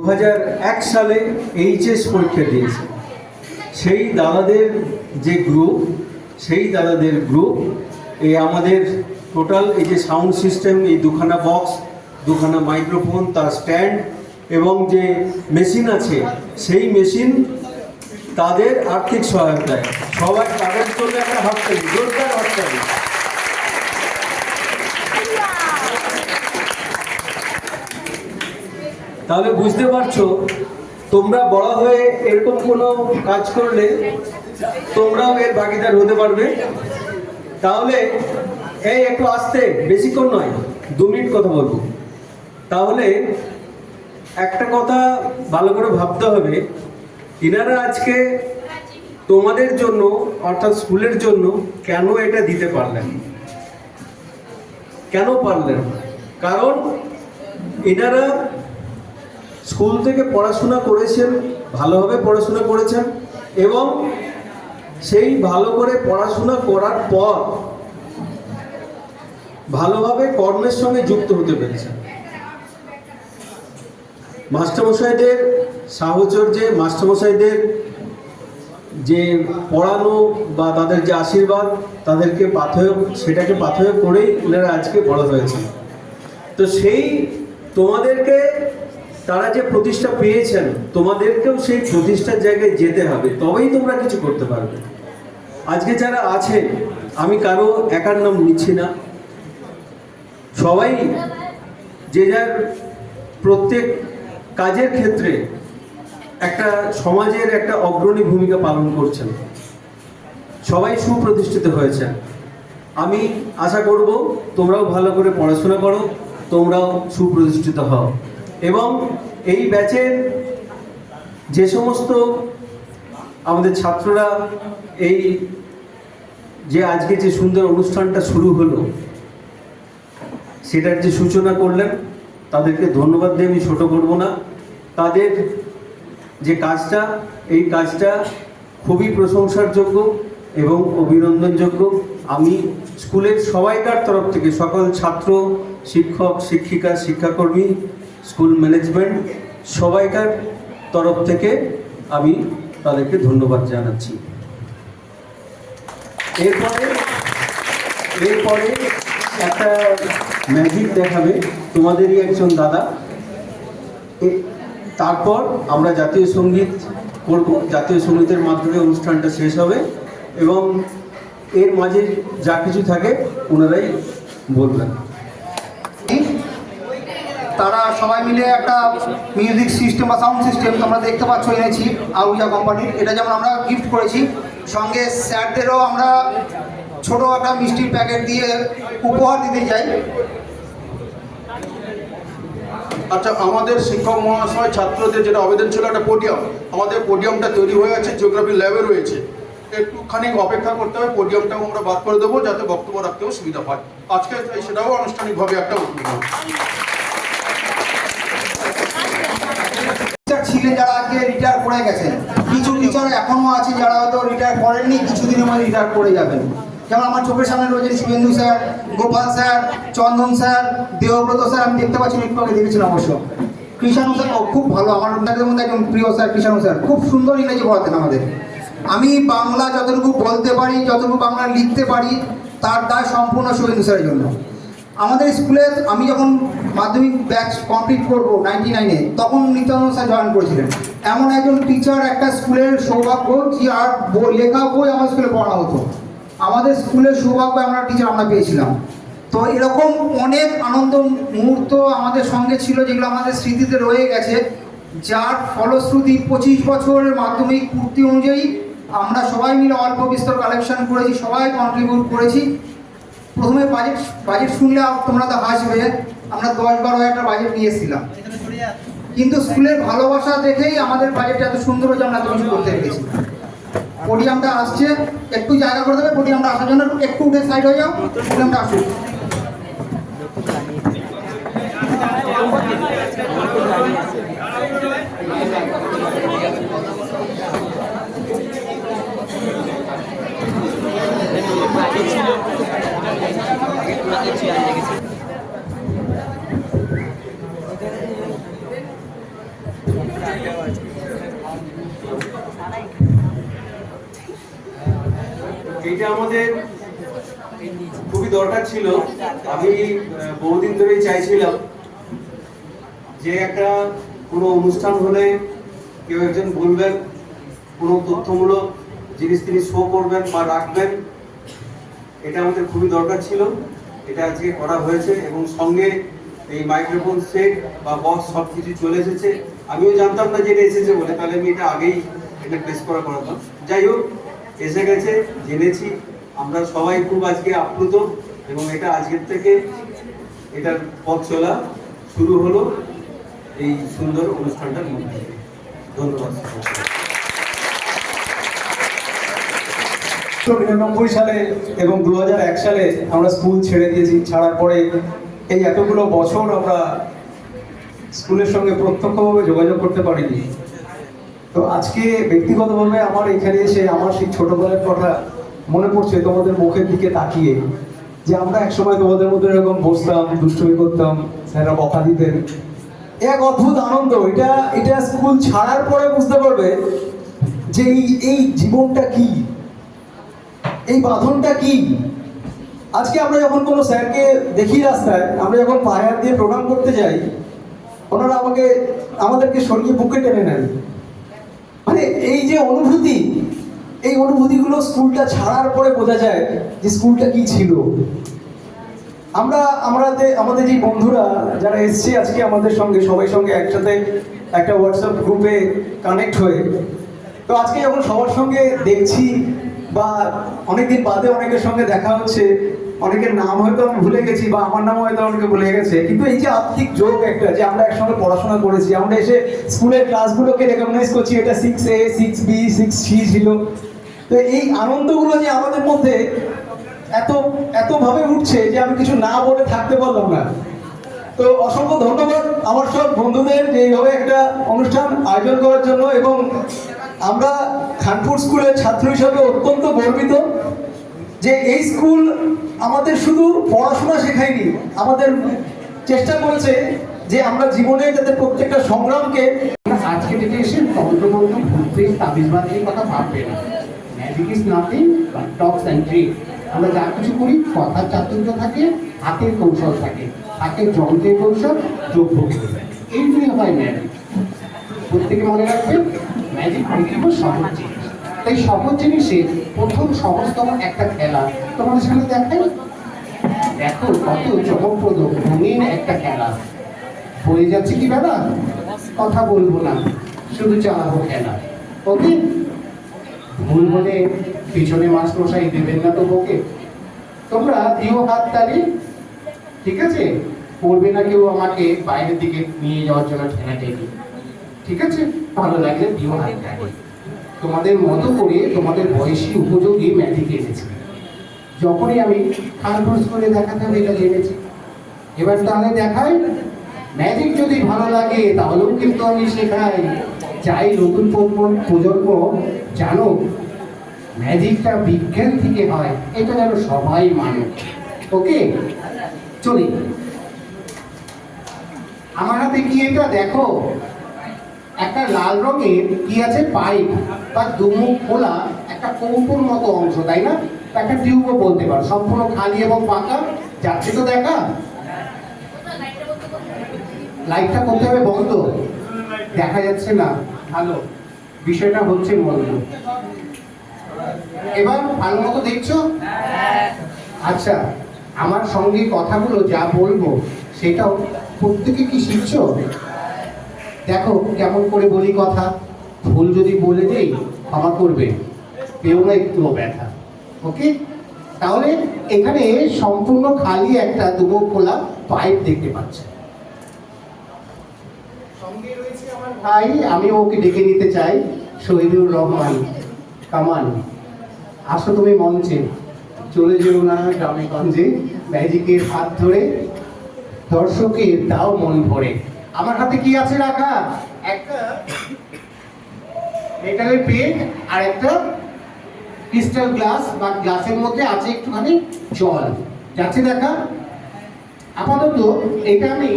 2001 সালে এইচএস পরীক্ষা দিয়েছে। সেই দাদাদের যে গ্রুপ, এই আমাদের টোটাল এই যে সাউন্ড সিস্টেম, এই দুখানা বক্স, দুখানা মাইক্রোফোন, তার স্ট্যান্ড এবং যে মেশিন আছে, সেই মেশিন তাদের আর্থিক সহায়তায়। সবাই তাদের জন্য একটা হাততালি, জোরদার হাততালি। তাহলে বুঝতে পারছো, তোমরা বড় হয়ে এরকম কোনো কাজ করলে তোমরাও এর ভাগিদার হতে পারবে। তাহলে এই একটু আসতে, বেশিক্ষণ নয়, 2 মিনিট কথা বলবো। তাহলে একটা কথা ভালো করে ভাবতে হবে, ইনারা আজকে তোমাদের জন্য অর্থাৎ স্কুলের জন্য কেন এটা দিতে পারলেন, কেন পারলেন? কারণ এনারা স্কুল থেকে পড়াশোনা করেছেন, ভালোভাবে পড়াশোনা করেছেন এবং সেই ভালো করে পড়াশোনা করার পর ভালোভাবে কর্মের সঙ্গে যুক্ত হতে পেরেছেন। মাস্টারমশাইদের সাহচর্যে, মাস্টারমশাইদের যে পড়ানো বা তাদের যে আশীর্বাদ, তাদেরকে সেটাকে পাথেয় করেই এনারা আজকে বড় হয়েছেন। তো সেই তোমাদেরকে তারা যে প্রতিষ্ঠা পেয়েছেন, তোমাদেরকেও সেই প্রতিষ্ঠার জায়গায় যেতে হবে, তবেই তোমরা কিছু করতে পারবে। আজকে যারা আছে, আমি কারো একার নাম নিচ্ছি না, সবাই যে যার প্রত্যেক কাজের ক্ষেত্রে একটা সমাজের একটা অগ্রণী ভূমিকা পালন করছেন, সবাই সুপ্রতিষ্ঠিত হয়েছেন। আমি আশা করব তোমরাও ভালো করে পড়াশোনা করো, তোমরাও সুপ্রতিষ্ঠিত হও এবং এই ব্যাচের যে সমস্ত আমাদের ছাত্ররা এই যে আজকে যে সুন্দর অনুষ্ঠানটা শুরু হলো, সেটার যে সূচনা করলেন, তাদেরকে ধন্যবাদ দিয়ে আমি ছোট করব না। তাদের যে কাজটা, এই কাজটা খুবই প্রশংসার যোগ্য এবং অভিনন্দনযোগ্য। আমি স্কুলের সবাইকার তরফ থেকে, সকল ছাত্র, শিক্ষক, শিক্ষিকা, শিক্ষাকর্মী, স্কুল ম্যানেজমেন্ট সবাইকার তরফ থেকে আমি তাদেরকে ধন্যবাদ জানাচ্ছি। এরপরে একটা ম্যাজিক দেখাবে তোমাদেরই একজন দাদা। তারপর আমরা জাতীয় সঙ্গীত করব, জাতীয় সঙ্গীতের মাধ্যমে অনুষ্ঠানটা শেষ হবে এবং এর মাঝে যা কিছু থাকে ওনারাই বলবেন। তারা সবাই মিলে একটা মিউজিক সিস্টেম বা সাউন্ড সিস্টেম তোমরা দেখতে পাচ্ছ এনেছি আউজা কোম্পানির। এটা যেমন আমরা গিফট করেছি, সঙ্গে স্যারদেরও আমরা ছোট একটা মিষ্টির প্যাকেট দিয়ে উপহার দিতে চাই। আচ্ছা, আমাদের শিক্ষক মহাশয় ছাত্রদের যেটা আবেদন ছিল একটা পোডিয়াম, আমাদের পোডিয়ামটা তৈরি হয়ে আছে, জিওগ্রাফি ল্যাবে রয়েছে, একটুখানি অপেক্ষা করতে হবে, পোডিয়ামটাও আমরা বাদ করে দেবো যাতে বক্তব্য রাখতেও সুবিধা হয়। আজকে সেটাও আনুষ্ঠানিকভাবে একটা উদ্বোধন। ছিলেন যারা আজকে রিটায়ার করে গেছেন, কিছু টিচার এখনো আছে যারা হয়তো রিটায়ার করেননি, কিছুদিনের মধ্যে রিটায়ার করে যাবেন। যেমন আমার চোখের সামনে রয়েছেন শুভেন্দু স্যার, গোপাল স্যার, চন্দন স্যার, দেবব্রত স্যার, আমি দেখতে পাচ্ছি একটু আগে দেখেছিলাম অবশ্য। কৃষাণু স্যার খুব ভালো, আমার আপনাদের মধ্যে একজন প্রিয় স্যার কৃষাণু স্যার, খুব সুন্দর ইংরেজি পড়াতেন আমাদের। আমি বাংলা যতটুকু বলতে পারি, যতটুকু বাংলা লিখতে পারি, তার দায় সম্পূর্ণ শুভেন্দু স্যারের জন্য। আমাদের স্কুলে আমি যখন মাধ্যমিক ব্যাচ কমপ্লিট করবো 99-এ, তখন নিত্যানন্দ স্যার জয়েন করেছিলেন। এমন একজন টিচার একটা স্কুলের সৌভাগ্য, যে আর লেখা বই আমার স্কুলে পড়ানো হতো। আমাদের স্কুলের সৌভাগ্য আমরা টিচার আমরা পেয়েছিলাম। তো এরকম অনেক আনন্দ মুহূর্ত আমাদের সঙ্গে ছিল, যেগুলো আমাদের স্মৃতিতে রয়ে গেছে, যার ফলশ্রুতি 25 বছরের মাধ্যমিক পূর্তি অনুযায়ী আমরা সবাই মিলে অল্প বিস্তর কালেকশন করেছি, সবাই কন্ট্রিবিউট করেছি। প্রথমে বাজেট শুনলে তোমরা তো হাসবে, আমরা 10-12 হাজার টাকা বাজেট নিয়ে এসেছিলাম, কিন্তু স্কুলের ভালোবাসা দেখেই আমাদের বাজেটটা এত সুন্দর হয়েছে, আমরা এত কিছু করতে পেরেছি। পোডিয়ামটা আসছে, একটু জায়গা করে দেবে পোডিয়ামটা আসার জন্য, একটু উঠে সাইড হয়ে যাও, পোডিয়ামটা আসুক। এটা আমাদের খুবই দরকার ছিল। আমি বহুদিন ধরেই চাইছিলাম যে একটা কোনো অনুষ্ঠান হলে কেউ একজন বলবেন, কোনো তথ্যমূলক জিনিস তিনি শো করবেন বা রাখবেন, এটা আমাদের খুবই দরকার ছিল। এটা আজকে করা হয়েছে এবং সঙ্গে এই মাইক্রোফোন সেট বা বক্স সব কিছু চলে এসেছে। আমিও জানতাম না যে এটা এসেছে বলে, তাহলে আমি এটা আগেই এটা প্রেস করাতাম। যাই হোক, এসে গেছে, জেনেছি। আমরা সবাই খুব আজকে আপ্লুত এবং এটা আজকের থেকে এটার পথ চলা শুরু হলো এই সুন্দর অনুষ্ঠানটার মধ্যে। ধন্যবাদ। 1999 সালে এবং 2001 সালে আমরা স্কুল ছেড়ে দিয়েছি। ছাড়ার পরে এই এতগুলো বছর আমরা স্কুলের সঙ্গে প্রত্যক্ষভাবে যোগাযোগ করতে পারিনি। তো আজকে ব্যক্তিগতভাবে আমার এখানে এসে আমার সেই ছোটবেলার কথা মনে পড়ছে তোমাদের মুখের দিকে তাকিয়ে, যে আমরা একসময় তোমাদের মধ্যে এরকম বসতাম, দুষ্টুমি করতাম, স্যাররা বকা দিতেন। এক অদ্ভুত আনন্দ। এটা স্কুল ছাড়ার পরে বুঝতে পারবে যে এই জীবনটা কি, এই বাঁধনটা কি। আজকে আমরা যখন কোনো স্যারকে দেখি রাস্তায়, আমরা যখন পায়ে হাত দিয়ে প্রোগ্রাম করতে যাই, ওনারা আমাদেরকে সরিয়ে বুকে টেনে নেন। মানে এই যে অনুভূতি, এই অনুভূতিগুলো স্কুলটা ছাড়ার পরে বোঝা যায় যে স্কুলটা কি ছিল। আমাদের যে বন্ধুরা যারা এসছে আজকে আমাদের সঙ্গে, সবাই সঙ্গে একসাথে একটা হোয়াটসঅ্যাপ গ্রুপে কানেক্ট হয়ে, তো আজকে যখন সবার সঙ্গে দেখছি বা অনেকদিন বাদে অনেকের সঙ্গে দেখা হচ্ছে, অনেকের নাম হয়তো আমি ভুলে গেছি বা আমার নাম হয়তো অনেকে ভুলে গেছে, কিন্তু এই যে আর্থিক যোগ একটা, যে আমরা একসঙ্গে পড়াশোনা করেছি, আমরা এসে স্কুলের ক্লাসগুলোকে রেকগনাইজ করছি, এটা 6A 6B 6C ছিল। তো এই আনন্দগুলো যে আমাদের মধ্যে এতভাবে উঠছে যে আমি কিছু না বলে থাকতে পারলাম না। তো অসংখ্য ধন্যবাদ আমার সব বন্ধুদের যে এইভাবে একটা অনুষ্ঠান আয়োজন করার জন্য। এবং আমরা খানপুর স্কুলের ছাত্র হিসাবে অত্যন্ত গর্বিত যে এই স্কুল আমাদের শুধু পড়াশোনা শেখায়নি, আমাদের চেষ্টা করেছে যে আমরা জীবনে যাতে প্রত্যেকটা সংগ্রামকে। আজকে ডেটে এসে তন্ত্রমন্ত্র ভূত তাবিজবাজির কথা ভাববে না। Magic is nothing but Tux and trick. আমরা যা কিছু করি, কথার চাতুর্য থাকে, হাতের কৌশল থাকে, হাতের যন্ত্রের কৌশল, যোগ্য, এই নিয়ে হয় ম্যাজিক। প্রত্যেকে মনে রাখবেন, ম্যাজিক বিক্রিব সহজ জিনিস। তাই সহজ জিনিসে প্রথম সহজতম একটা খেলা তোমাদের সামনে দেখাই। দেখো কত চমকপ্রদ রঙিন একটা খেলা। হয়ে যাচ্ছে কি বেলা, কথা বলবো না, শুধু চালাবো খেলা। ওকে, ভুল হলে পিছনে মাস্টারমশাই দেবেন না তো বকে। তোমরা দিও হাত তালি, ঠিক আছে? করবে না কেউ আমাকে বাইরের দিকে নিয়ে যাওয়ার জন্য ঠেলাঠেলি, ঠিক আছে? ভালো লাগলে দিও হাত তালি। তোমাদের মতো করে তোমাদের বয়সী উপযোগী ম্যাজিক এনেছি। যখনই আমি খানপুর স্কুলে দেখাতে হবে এটা জেনেছি। এবার তাহলে দেখাই, ম্যাজিক যদি ভালো লাগে তাহলেও কিন্তু আমি শেখাই। চাই নতুন প্রজন্ম জানো ম্যাজিকটা বিজ্ঞান থেকে হয়, এটা যেন সবাই মানে। ওকে, চলি। আমার হাতে কি এটা দেখো, একটা লাল রঙের কি আছে, পাইপ বা দুমুখ খোলা একটা কৌটোর মতো অংশ, তাই না? একটা টিউবও বলতে পারো, সম্পূর্ণ খালি এবং পাকা। যাচ্ছে তো দেখা, লাইটটা করতে হবে বন্ধ, দেখা যাচ্ছে না। ভালো, বিষয়টা হচ্ছে মন্দ। এবার ভালো মতো দেখছো? আচ্ছা, আমার সঙ্গে কথাগুলো যা বলবো সেটাও প্রত্যেকে কি শিখছো? দেখো কেমন করে বলি কথা। ভুল যদি বলে দেই ক্ষমা করবে, পেও না একটুও ব্যথা। ওকে, তাহলে এখানে সম্পূর্ণ খালি একটা দুমুখ খোলা পাইপ দেখতে পাচ্ছি। সঙ্গে রয়েছে আমার ভাই, আমি ওকে ডেকে নিতে চাই, শহীদুর রহমান কামাল। আসো তুমি মঞ্চে, চলে যেও না গ্রামে গঞ্জে, ম্যাজিকের হাত ধরে দর্শকের দাও মন ভরে। আমার হাতে কি আছে রাখা, একটা মেটালের পেন আর একটা ক্রিস্টাল গ্লাস বা গ্লাসের মধ্যে আছে একটুখানি জল, যাচ্ছে দেখা। আপাতত এটা আমি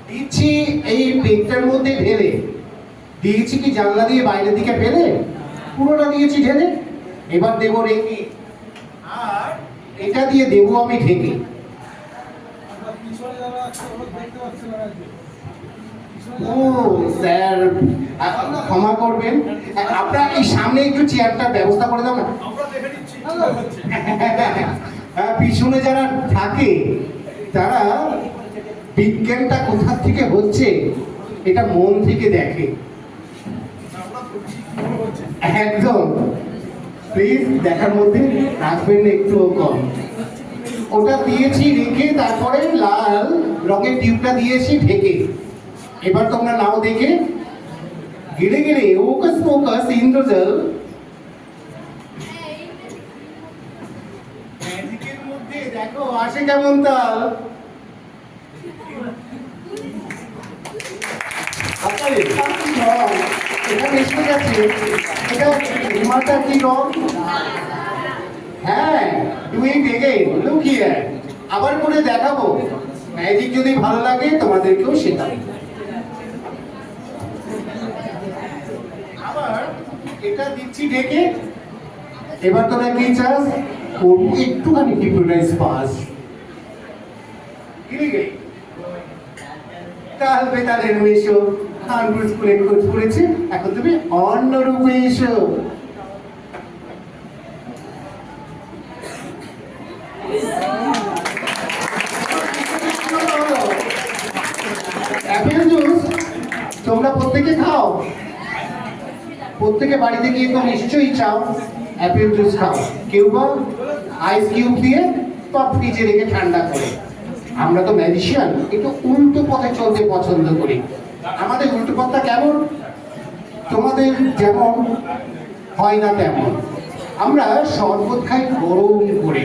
দিচ্ছি এই পেটটার মধ্যে ঢেলে, দিয়েছি কি জানলা দিয়ে বাইরের দিকে ফেলে, পুরোটা দিয়েছি ঢেলে। এবার দেবো রেখে, আর এটা দিয়ে দেবো আমি ঢেকে। ও স্যার, ক্ষমা করবেন, আপনার এই সামনে একটু চেয়ারটার ব্যবস্থা করে দাও না। হ্যাঁ, পিছনে যারা থাকে তারা বিজ্ঞানটা কোথা থেকে হচ্ছে এটা মন থেকে দেখে। একদম প্লিজ দেখার মধ্যে রাখবেন না একটুও কম। ওটা দিয়েছি রেখে, তারপরে লাল রঙের টিউবটা দিয়েছি ঢেকে। এবার তোমরা নাও দেখে, গিরে গিরে ওকাস ফোকাস ইন্দ্রজাল। ম্যাজিকের মধ্যে দেখো আসে কেমন তাল। এটা এসে গেছে, এটা রিমাটা কি রং? হ্যাঁ, ডুইং এগেইন, লুক হিয়ার। আবার করে দেখাবো, ম্যাজিক যদি ভালো লাগে তোমাদেরকেও শেখাবো। আবার এটা দিচ্ছি ঢেকে। এবার তোরা কি চাস করবো? একটুখানি হিপনোটাইজ পাস। তাল বেতালের মেশো, কানপুর স্কুলে কোচ করেছে, এখন তুমি অন্য রূপে এসো। অ্যাপেল জুস তোমরা প্রত্যেকে খাও, প্রত্যেকে বাড়িতে গিয়ে তো নিশ্চয়ই চাও অ্যাপেল জুস খাও। কেউ বা আইস কিউব দিয়ে বা ফ্রিজে রেখে ঠান্ডা করে। আমরা তো ম্যাজিশিয়ান, একটু উল্টো পথে চলতে পছন্দ করি। আমাদের উল্টো পথটা কেমন? তোমাদের যেমন হয় না তেমন। আমরা শরবত খাই গরম করে,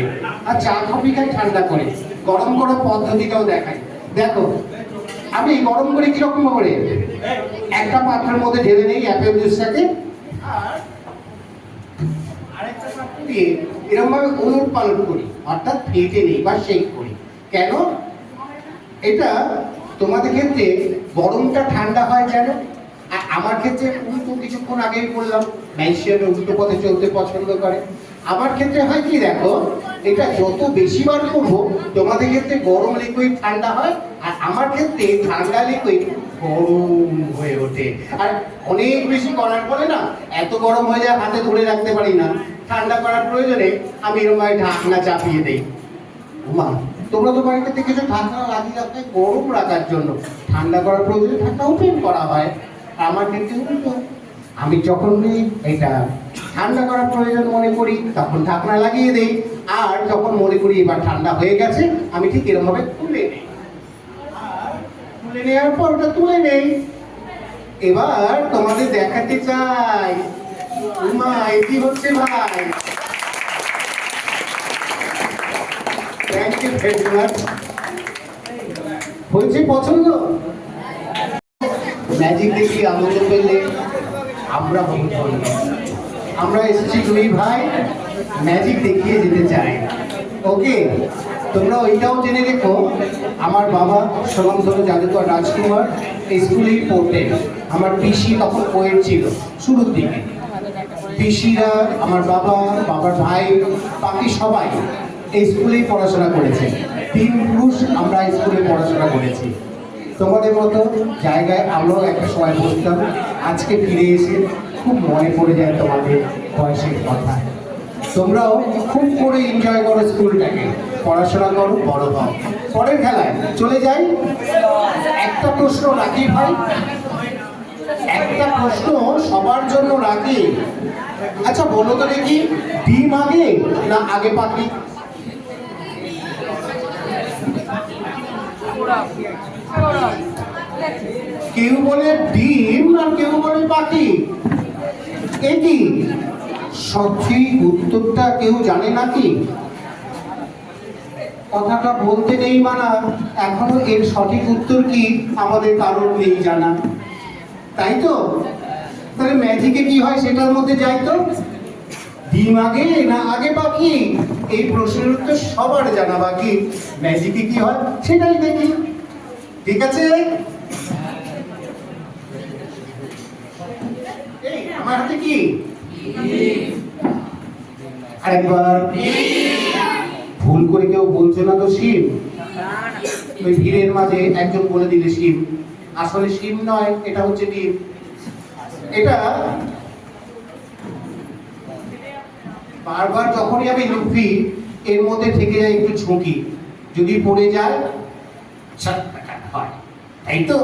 আর চা কফি খাই ঠান্ডা করে। গরম করার পদ্ধতিটাও দেখাই, দেখো। আমি গরম করি কিরকম করে? একটা পাত্রের মধ্যে ঢেলে নেই অ্যাপেল জুসটাকে, আর আরেকটা পাত্র দিয়ে এরকম ভাবে ওলট পালট করি, অর্থাৎ ফেটে নেই বা শেক করি। কেন? এটা তোমাদের ক্ষেত্রে গরমটা ঠান্ডা হয় যেন, আর আমার ক্ষেত্রে উল্টো, কিছুক্ষণ আগেই বললাম ম্যাজিশিয়ানরা উল্টো পথে চলতে পছন্দ করে। আমার ক্ষেত্রে হয় কি দেখো, এটা যত বেশিবার করবো তোমাদের ক্ষেত্রে গরম লিকুইড ঠান্ডা হয়, আর আমার ক্ষেত্রে ঠান্ডা লিকুইড গরম হয়ে ওঠে। আর অনেক বেশি করার ফলে না এত গরম হয়ে যায় হাতে ধরে রাখতে পারি না। ঠান্ডা করার প্রয়োজনে আমি এরকম ঢাকনা চাপিয়ে দিই। মা, তোমরা তো বাড়িতে দেখেছো ঢাকনা লাগিয়ে রাখতে গরম রাখার জন্য, ঠান্ডা করার প্রয়োজনে ঢাকনা ওপেন করা হয়। আমার ক্ষেত্রে উল্টো, আমি যখন এটা ঠান্ডা করার প্রয়োজন মনে করি তখন ঢাকনা লাগিয়ে দেই, আর যখন মনে করি এবার ঠান্ডা হয়ে গেছে আমি ঠিক এরকম ভাবে খুলে নেই, আর খুলে নেওয়ার পর ওটা তুলে নেই। এবার তোমাদের দেখাতে চাই, মা এটি হচ্ছে ভাই। Thank you very much. হয়েছে পছন্দ? ম্যাজিক দেখি আনন্দ পেলে আমরা হব ধন্য। আমরা এসেছি দুই ভাই, ম্যাজিক দেখিয়ে যেতে চাই। ওকে, তোমরা ওইটাও জেনে রেখো, আমার বাবা স্বনামধন্য জাদুকর রাজকুমার এই স্কুলেই পড়তেন। আমার পিসি তখন পোয়েট ছিল শুরুর দিকে। পিসিরা, আমার বাবা, বাবার ভাই, বাকি সবাই এই স্কুলেই পড়াশোনা করেছে। 3 পুরুষ আমরা এই স্কুলে পড়াশোনা করেছি। তোমাদের মতো জায়গায় আমরাও একটা সময় বসতাম। আজকে ফিরে এসে খুব মনে পড়ে যায় তোমাদের বয়সের কথা। তোমরাও খুব করে এনজয় করো স্কুলটাকে, পড়াশোনা করো, বড় হও। পরের খেলায় চলে যাই। একটা প্রশ্ন রাখি ভাই, একটা প্রশ্ন সবার জন্য রাখি। আচ্ছা বলো তো দেখি, ডিম আগে না আগে পাখি? কেউ বলে ডিম আর কেউ বলে পাখি। এটি সঠিক উত্তরটা কেউ জানে নাকি? কথাটা বলতে নেই মানা, এখনো এর সঠিক উত্তর কি আমাদের কারোর নেই জানা, তাই তো? তাহলে ম্যাজিকে কি হয় সেটার মধ্যে যাই তো। ডিম আগে না আগে পাখি, এই প্রশ্নের উত্তর সবার জানা বাকি। ম্যাজিকে কি হয় সেটাই দেখি, ঠিক আছে? আমার হাতে কি? আরেকবার। ভুল করে কেউ বলছে না তো শিব? ওই ভিড়ের মাঝে একজন বলে দিলে শিব, আসলে শিব নয়, এটা হচ্ছে ডিম। এটা বারবার যখনই আমি লুফি এর মধ্যে থেকে যায় একটু ঝুঁকি, যদি পড়ে যায় ছটফটাট হয়, তাই তো?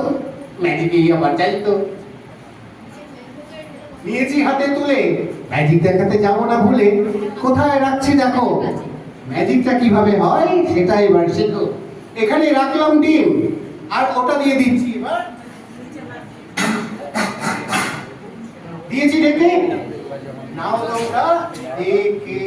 ম্যাজিকেই আবার যাই তো। নিয়েছি হাতে তুলে, ম্যাজিক দেখাতে যাবো না ভুলে, কোথায় রাখছি দেখো, ম্যাজিকটা কিভাবে হয় সেটা এবার শেখো। এখানে রাখলাম ডিম আর ওটা দিয়ে দিচ্ছি, এবার দিয়েছি ডেকে, নাও তোমরা ডেকে।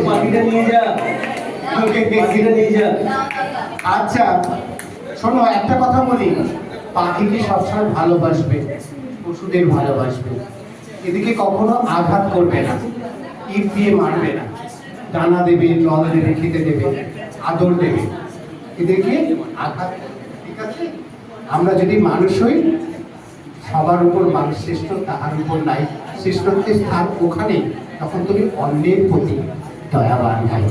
পাখিটা নিয়ে যা, পাখিটা নিয়ে যা। আচ্ছা শোনো, একটা কথা বলি, পাখিকে সবসময় ভালোবাসবে, পশুদের ভালোবাসবে, এদিকে কখনো আঘাত করবে না, ইট দিয়ে মারবে না, দানা দেবে, জল দেবে, খেতে দেবে, আদর দেবে, এদেরকে আঘাত, ঠিক আছে? আমরা যদি মানুষ হই, সবার উপর মানুষ শ্রেষ্ঠ, তাহার উপর নাই শ্রেষ্ঠত্বের স্থান ওখানে, তখন তুমি অন্যের প্রতি দয়াবান হয়,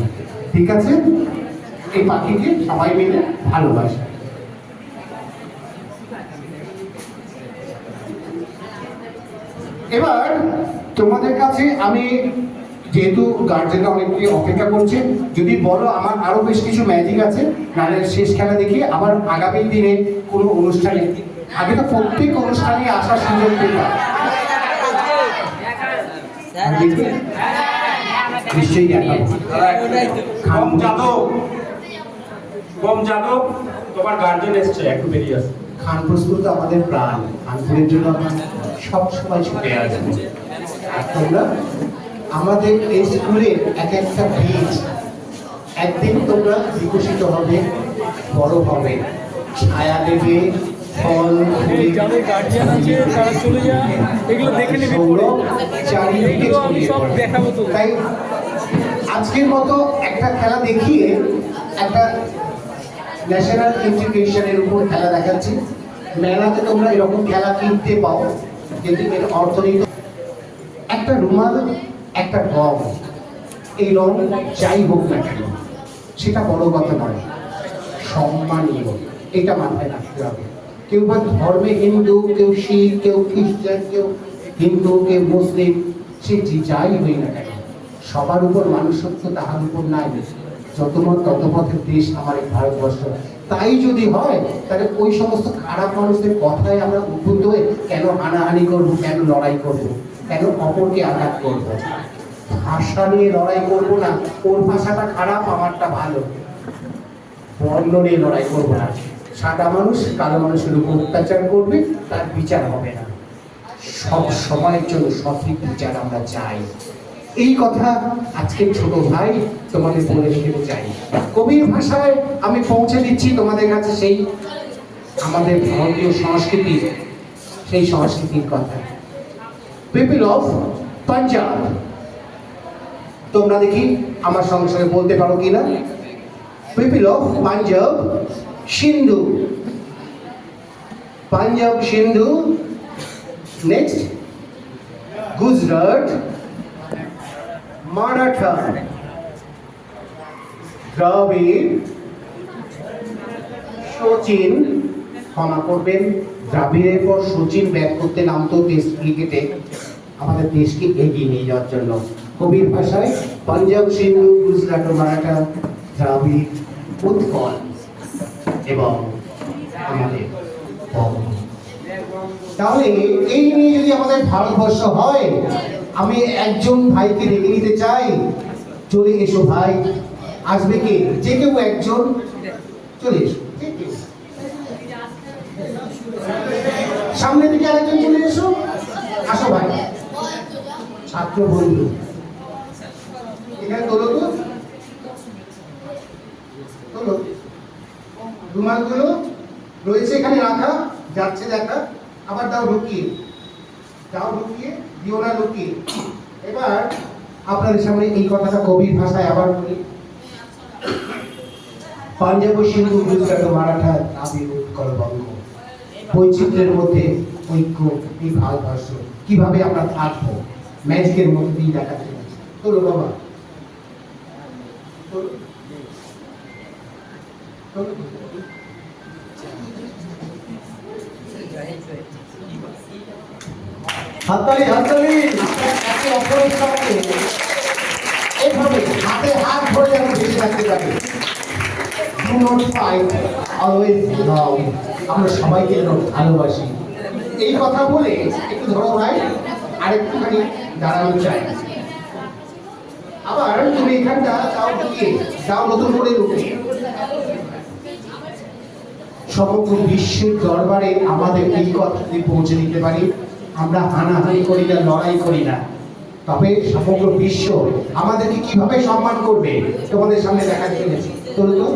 ঠিক আছে? এই পাখিকে সবাই মিলে ভালোবাসে। এবার তোমাদের কাছে আমি, যেহেতু গার্জেনরা অনেকে অপেক্ষা করছে, যদি বলো আমার আরো বেশ কিছু ম্যাজিক আছে, নাহলে শেষ খেলা দেখি আবার আগামী দিনে কোনো অনুষ্ঠানে, আগে তো প্রত্যেক অনুষ্ঠানে আসার সুযোগ পেতাম, নিশ্চয়ই দেখাবো। কম যাদব, কম যাদব, তোমার গার্জেন এসছে, একটু বেরিয়ে আসো। খানপুর স্কুল তো আমাদের প্রাণ, খানপুরের জন্য আমরা সব সময় ছুটে আসবো। আর তোমরা আমাদের এই স্কুলের এক একটা বীজ, একদিন তোমরা বিকশিত হবে, বড় হবে, ছায়া দেবে, ফল ফুলে, যাদের গার্জিয়ান আছে তারা চলে যায়, এগুলো দেখে নেবে পরে, চারিদিকে এগুলো আমি ছড়িয়ে সব পড়ে। দেখাবো তো। তাই আজকের মতো একটা খেলা দেখিয়ে একটা ন্যাশনাল ইন্টিগ্রেশনের উপর খেলা দেখাচ্ছি। মেলাতে তোমরা এরকম খেলা কিনতে পাও, কিন্তু এর অর্থনীতি একটা রুমাল, একটা রং, এই রং যাই হোক না কেন সেটা বড় কথা নয়, সম্মানীয়, এটা মাথায় রাখতে হবে। কেউ বা ধর্মে হিন্দু, কেউ শিখ, কেউ খ্রিস্টান, কেউ হিন্দু, কেউ মুসলিম, সে যে যাই হই না কেন, সবার উপর মানুষত্ব তাহার উপর নাই। যতমত ততপথের দেশ আমার এই ভারতবর্ষ। তাই যদি হয় তাহলে ওই সমস্ত খারাপ মানুষদের কথায় আমরা উদ্বুদ্ধ হয়ে কেন হানাহানি করব, কেন লড়াই করব, কেন অপরকে আঘাত করব? ভাষা নিয়ে লড়াই করব না, ওর ভাষাটা খারাপ, আমারটা ভালো, বর্ণ নিয়ে লড়াই করব না। সাদা মানুষ কালো মানুষের উপর অত্যাচার করবে, তার বিচার হবে না। সব সময়ের জন্য সঠিক বিচার আমরা চাই। এই কথা আজকে ছোট ভাই তোমাদের বলে রেখে চাই। কবির ভাষায় আমি পৌঁছে দিচ্ছি তোমাদের কাছে সেই আমাদের ভারতীয় সংস্কৃতি, সেই সংস্কৃতির কথা। পিপল অফ পাঞ্জাব, তোমরা দেখি আমার সঙ্গে সঙ্গে বলতে পারো কিনা। People of Punjab Sindhu, Punjab Sindhu. Next Gujarat Maratha, Dravida, Sachin, ক্ষমা করবেন, দ্রাবিড়ের পর সচিন ব্যাট করতে নামতো টেস্ট ক্রিকেটে আমাদের দেশকে এগিয়ে নিয়ে যাওয়ার জন্য। কবির ভাষায় পাঞ্জাব সিন্ধু, গুজরাট ও মারাঠা, দ্রাবিড়, উৎকল এবং আমাদের বঙ্গ। তাহলে এই নিয়ে যদি আমাদের ভারতবর্ষ হয়, আমি একজন ভাইকে ডেকে নিতে চাই। চলে এসো ভাই, আসবে কে? যে কেউ একজন চলে এসো, সামনে দিকে আরেকজন চলে এসো, আসো ভাই, ছাত্র বন্ধু এখানে তোলো তো, তোলো। রুমালগুলো রয়েছে এখানে রাখা, যাচ্ছে দেখা, আবার দাও ঢুকিয়ে, দিও না লুকিয়ে। এবার আপনাদের সামনে এই কথাটা কবির ভাষায় আবার বলি। পাঞ্জাব সিন্ধু গুজরাট মারাঠা দ্রাবিড় উৎকল বঙ্গ, বৈচিত্র্যের মধ্যে ঐক্য, এই ভারতবর্ষ কিভাবে আমরা থাকবো ম্যাজিকের মধ্যে দিয়ে দেখাতে চাইছি। চলো বাবা, চলো। হাততালি হাততালি। একে অপরের সঙ্গে এইভাবে হাতে হাত ধরে যেন বেঁচে থাকতে পারি। Do not fight, always love. আমরা সবাইকে যেন ভালোবাসি। এই কথা বলে একটু ধরো ভাই, আরেকটুখানি দাঁড়ানো চাই। আবার তুমি এখানটা যাও ঢুকিয়ে, যাও নতুন করে ঢুকিয়ে। সমগ্র বিশ্বের দরবারে আমাদের এই কথা যদি পৌঁছে দিতে পারি, আমরা হানাহানি করি না, লড়াই করি না, তবে সমগ্র বিশ্ব আমাদেরকে কিভাবে সম্মান করবে তোমাদের সামনে দেখা চলেছে। চলো তো।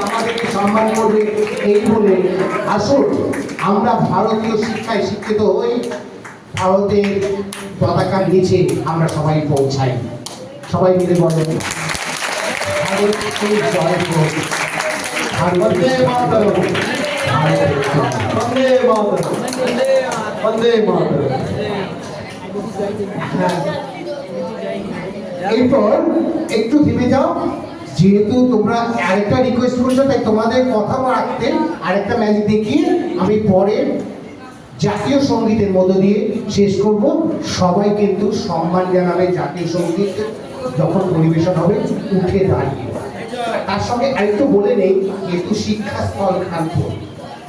আমাদেরকে সম্মান করবে এই বলে আসুন আমরা ভারতীয় শিক্ষায় শিক্ষিত হই, ভারতের পতাকার নিচে আমরা সবাই পৌঁছাই। সবাই মিলে বলেন ভারতের জয় হোক, বন্দে মাতরম, বন্দে মাতরম, বন্দে মাতরম। এরপর একটু থেমে যাও, যেহেতু তোমরা আরেকটা রিকোয়েস্ট করছো, তাই তোমাদের কথা রাখতে আরেকটা ম্যাজিক দেখিয়ে আমি পরে জাতীয় সঙ্গীতের মধ্য দিয়ে শেষ করব। সবাই কিন্তু সম্মান জানাবে জাতীয় সঙ্গীত যখন পরিবেশন হবে উঠে দাঁড়িয়ে। তার সঙ্গে আরেকটু বলে নেই, যেহেতু শিক্ষাস্থল খানপুর,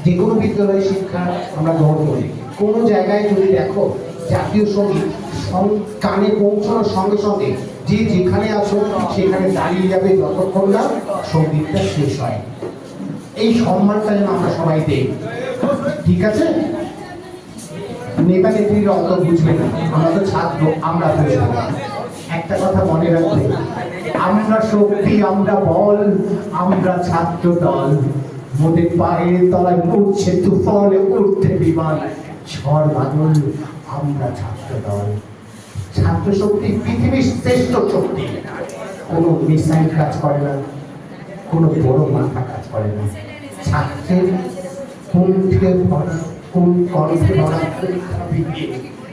যে কোনো বিদ্যালয়ে শিক্ষা আমরা গ্রহণ করি, কোনো জায়গায় যদি দেখো জাতীয় সঙ্গীত কানে পৌঁছানোর সঙ্গে সঙ্গে যে যেখানে আছো সেখানে দাঁড়িয়ে যাবে যতক্ষণ না সঙ্গীতটা শেষ হয়। এই সম্মানটা যেন আমরা সবাই দেই, ঠিক আছে? নেতা নেত্রীরা অত বুঝবে না, আমরা তো ছাত্র, আমরা বুঝবো। একটা কথা মনে রাখবে, আমরা শক্তি, আমরা বল, আমরা ছাত্র দল। মোদের পায়ের তলায় উঠছে তুফান, উঠছে বিমান, ঝড় বাদল, আমরা ছাত্র দল। ছাত্র শক্তি পৃথিবীর শ্রেষ্ঠ শক্তি। কোনো মিসাইল কাজ করে না, কোনো বড় মাথা কাজ করে না। ছাত্রের কণ্ঠে ভরা, কোন কণ্ঠে ভরা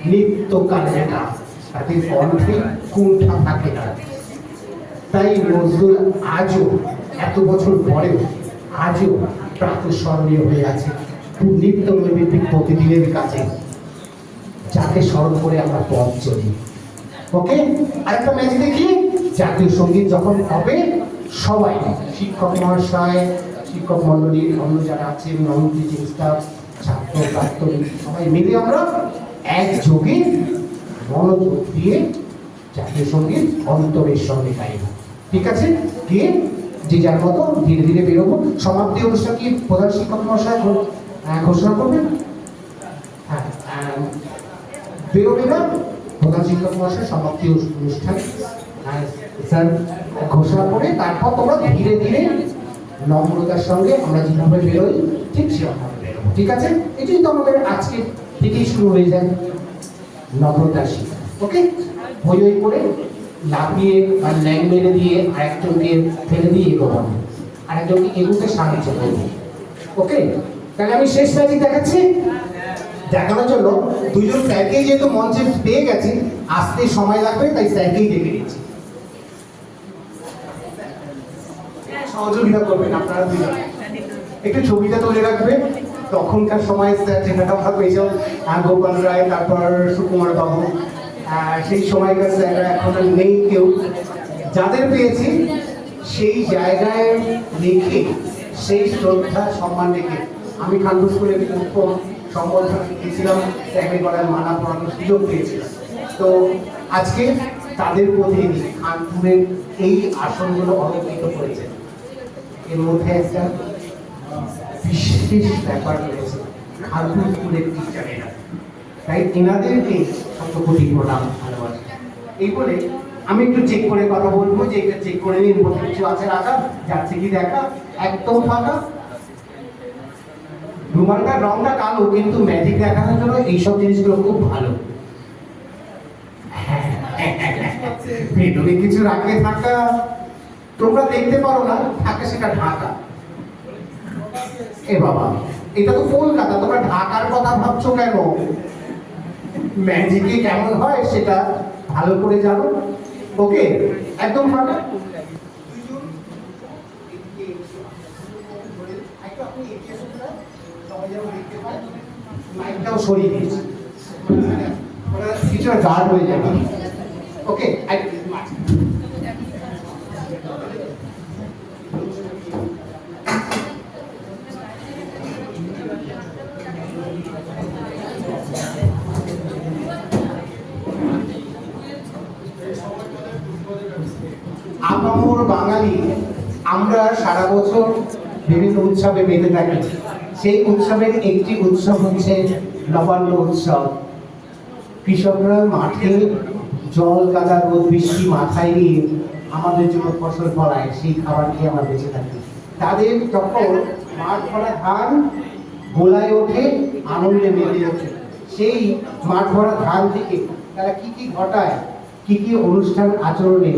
নিত্য কালে না, তাদের কণ্ঠে কুণ্ঠা থাকে না। তাই নজরুল আজও এত বছর পরেও আজও প্রাতঃস্মরণীয় হয়ে আছে নিত্য নৈমিত্তিক প্রতিদিনের কাছে, যাকে স্মরণ করে আমরা পথ চলি। ওকে, আরেকটা ম্যাচ দেখি। জাতীয় সঙ্গীত যখন হবে সবাই, শিক্ষক মহাশয়, শিক্ষক মন্ডলী, অন্য যারা আছেন, নন টিচিং স্টাফ, ছাত্র প্রাক্তন, সবাই মিলে আমরা একযোগে মনোযোগ দিয়ে জাতীয় সঙ্গীত অন্তরের সঙ্গে গাইব। ঠিক আছে? গিয়ে যে যার মতো ধীরে ধীরে বেরোবো। সমাপ্তি অনুষ্ঠান কি প্রধান শিক্ষক মহাশয় ঘোষণা করবেন? হ্যাঁ, বেরোবে না প্রধান শিক্ষক মহাশয় সমাপ্তি অনুষ্ঠান স্যার ঘোষণা করে তারপর তোমরা ধীরে ধীরে নম্রতার সঙ্গে আমরা যেভাবে বেরোই ঠিক সেভাবে বেরোবো। ঠিক আছে? এটাই তো আমাদের আজকে থেকেই শুরু হয়ে যায় নম্রতার শিক্ষা। ওকে, হই হই করে লাফিয়ে আর ল্যাং মেরে দিয়ে আরেকজনকে ফেলে দিয়ে এগোবো, আরেকজনকে এগোতে সাহায্য করবো। ওকে, তাহলে আমি শেষ ম্যাজিক দেখাচ্ছি। দেখানোর জন্য দুজন স্যারকেই যেহেতু মঞ্চে পেয়ে গেছি, আসতে সময় লাগবে, তাই স্যারকেই ডেকে নিচ্ছি। সহযোগিতা করবেন আপনারা দুজন, একটু ছবিটা তুলে রাখবে। তখনকার সময় স্যার যেটা ভাববে, এইসব গোপাল রায়, তারপর সুকুমার বাবু, সেই সময়কার স্যাররা এখন আর নেই কেউ। যাদের পেয়েছি সেই জায়গায় রেখে, সেই শ্রদ্ধা সম্মান রেখে আমি খানপুর স্কুলের সম্বর্ধনা দিয়েছিলাম, স্যারের গলায় মালা পরানোর সুযোগ পেয়েছিলাম। তো আজকে তাদের প্রতিনিধি খানপুরের এই আসনগুলো অলঙ্কৃত করেছে। এর মধ্যে একটা বিশেষ ব্যাপার রয়েছে, খালপুর স্কুলের টিচারেরা, তাই এনাদেরকে শত কোটি প্রণাম, ভালোবাসা। এই বলে আমি একটু চেক করে কথা বলবো, যে এটা চেক করে নিন মধ্যে কিছু আছে রাখা, যাচ্ছে কি দেখা, একদম ফাঁকা। রুমালটার রংটা কালো, কিন্তু ম্যাজিক দেখানোর জন্য এইসব জিনিসগুলো খুব ভালো। ভেতরে কিছু রাখলে থাকা, তোমরা দেখতে পারো না, থাকে সেটা ঢাকা। এ বাবা, এটা তো কলকাতা, তোমরা ঢাকার কথা ভাবছো কেন? ম্যাজিকে কেমন হয় সেটা ভালো করে জানো। ওকে, একদম ফাঁকা। মাইকটাও সরিয়ে দিয়েছি, কিছুটা গার্ড হয়ে যাবে। ওকে, আপামর বাঙালি আমরা সারা বছর বিভিন্ন উৎসবে মেতে থাকি। সেই উৎসবের একটি উৎসব হচ্ছে নবান্ন উৎসব। কৃষকরা মাঠে জল কাদা রোদ বৃষ্টি মাথায় নিয়ে আমাদের জন্য ফসল ফলায়, সেই খাবার খেয়ে আমরা বেঁচে থাকি। তাদের যখন মাঠ ভরা ধান গোলায় ওঠে, আনন্দে মেতে ওঠে, সেই মাঠ ভরা ধান থেকে তারা কি কি ঘটায়, কি কি অনুষ্ঠান আচরণে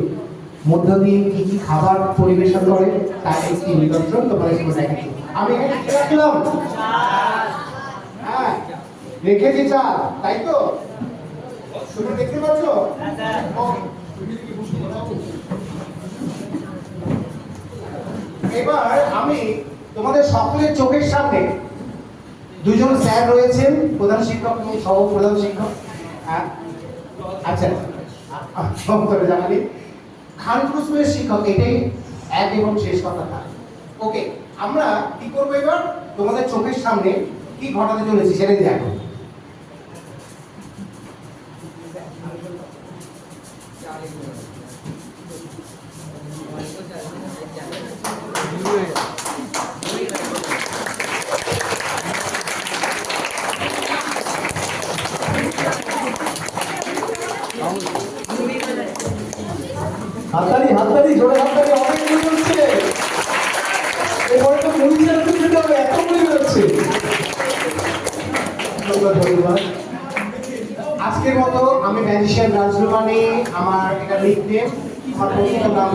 মধ্য দিয়ে কি কি খাবার পরিবেশন করে, তার একটি নিদর্শন তোমাদের সামনে দেখাচ্ছি। আমি এখানে কি রাখলাম? হ্যাঁ, রেখেছি চাল, তাই তো? শুনে দেখতে পাচ্ছ? এবার আমি তোমাদের সকলের চোখের সামনে দুজন স্যার রয়েছেন, প্রধান শিক্ষক এবং সহ প্রধান শিক্ষক। হ্যাঁ, আচ্ছা, জানালি খানপুর স্কুলের শিক্ষক, এটাই এক এবং শেষ কথা থাকে। ওকে, আমরা কি করবো এবার? তোমাদের চোখের সামনে কি ঘটাতে চলেছি সেটাই দেখো। হাততালি, হাততালি, জোরে হাততালি, অনেক মনে হচ্ছে। এবারে তো মুড়ি চালতে যেতে হবে, এত মনে হচ্ছে। ধন্যবাদ। আজকের মতো আমি ম্যাজিশিয়ান রাজরুমানি, মানে আমার এটা নিকনেম, আমার প্রকৃত নাম